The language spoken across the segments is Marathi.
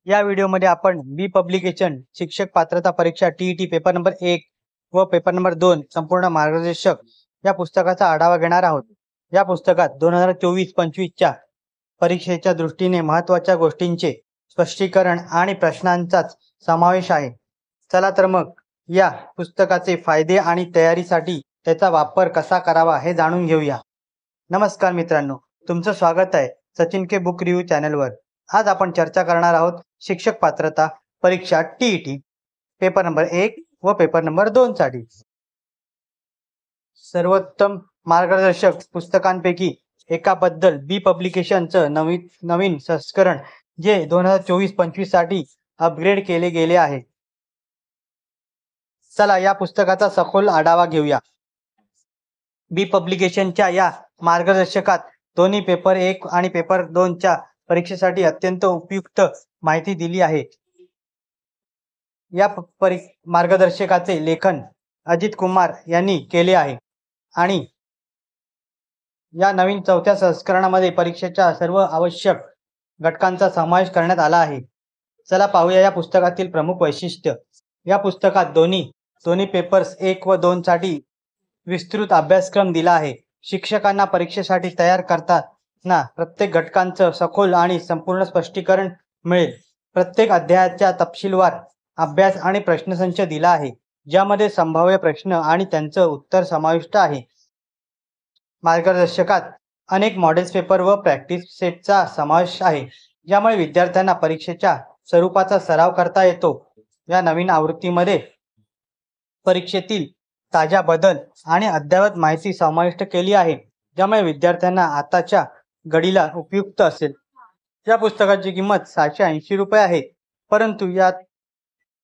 या व्हिडिओमध्ये आपण बी पब्लिकेशन शिक्षक पात्रता परीक्षा टीईटी पेपर नंबर 1 व पेपर नंबर 2 संपूर्ण मार्गदर्शक या पुस्तकाचा आढावा घेणार आहोत। या पुस्तकात 2024-25 च्या परीक्षेच्या दृष्टीने महत्त्वाच्या गोष्टींचे स्पष्टीकरण आणि प्रश्नांचाच समावेश आहे। चला तर मग या पुस्तकाचे फायदे आणि तयारीसाठी त्याचा वापर कसा करावा हे जाणून घेऊया। नमस्कार मित्रांनो, तुमचं स्वागत आहे सचिन के बुक रिव्ह्यू चॅनलवर। आज आपण चर्चा करणार आहोत शिक्षक पात्रता परीक्षा टीईटी पेपर नंबर 1 व पेपर नंबर 2 साठी सर्वोत्तम मार्गदर्शक पुस्तकांपैकी एकाबद्दल बी पब्लिकेशनचं नवीन संस्करण जे 2024-25 साठी अपग्रेड केले गेले आहे। चला या पुस्तकाचा सखोल आढावा घेऊया। बी पब्लिकेशनच्या या मार्गदर्शकात दोन्ही पेपर 1 आणि पेपर 2 च्या परीक्षेसाठी अत्यंत उपयुक्त माहिती दिली आहे। या मार्गदर्शकाचे लेखन अजित कुमार यांनी केले आहे आणि या नवीन 4थ्या संस्करणामध्ये परीक्षेच्या सर्व आवश्यक घटकांचा समावेश करण्यात आला आहे। चला पाहूया या पुस्तकातील प्रमुख वैशिष्ट्य। या पुस्तकात दोन्ही पेपर्स 1 व 2 साठी विस्तृत अभ्यासक्रम दिला आहे। शिक्षकांना परीक्षेसाठी तयार करताना प्रत्येक घटकांचं सखोल आणि संपूर्ण स्पष्टीकरण मिळेल। प्रत्येक अध्यायाचा तपशीलवार अभ्यास आणि प्रश्नसंच दिला आहे, ज्यामध्ये संभाव्य प्रश्न आणि त्यांचं उत्तर समाविष्ट आहे। मार्गदर्शकात अनेक मॉडेल्स पेपर व प्रॅक्टिस सेटचा समावेश आहे, ज्यामुळे विद्यार्थ्यांना परीक्षेच्या स्वरूपाचा सराव करता येतो। या नवीन आवृत्तीमध्ये परीक्षेतील ताज्या बदल आणि अद्ययावत माहिती समाविष्ट केली आहे, ज्यामुळे विद्यार्थ्यांना आताच्या घडीला उपयुक्त असेल। या पुस्तकाची किंमत 780 रुपये आहे, परंतु यात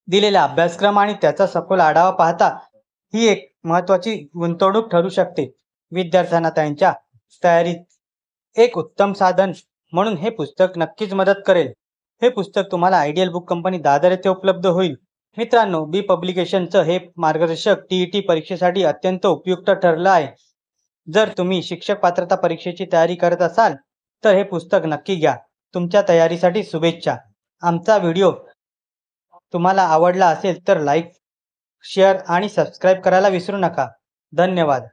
दिलेला अभ्यासक्रम आणि त्याचा सखोल आढावा पाहता ही एक महत्त्वाची गुंतवणूक ठरू शकते। विद्यार्थ्यांना त्यांच्या तयारीत एक उत्तम साधन म्हणून हे पुस्तक नक्कीच मदत करेल। हे पुस्तक तुम्हाला आयडियल बुक कंपनी दादर येथे उपलब्ध होईल। मित्रांनो, बी पब्लिकेशनचं हे मार्गदर्शक टीईटी परीक्षेसाठी अत्यंत उपयुक्त ठरलं आहे। जर तुम्ही शिक्षक पात्रता परीक्षेची तयारी करत असाल तर हे पुस्तक नक्की घ्या। तुमच्या तयारीसाठी शुभेच्छा। आमचा व्हिडिओ तुम्हाला आवडला असेल तर लाईक, शेअर आणि सबस्क्राईब करायला विसरू नका। धन्यवाद।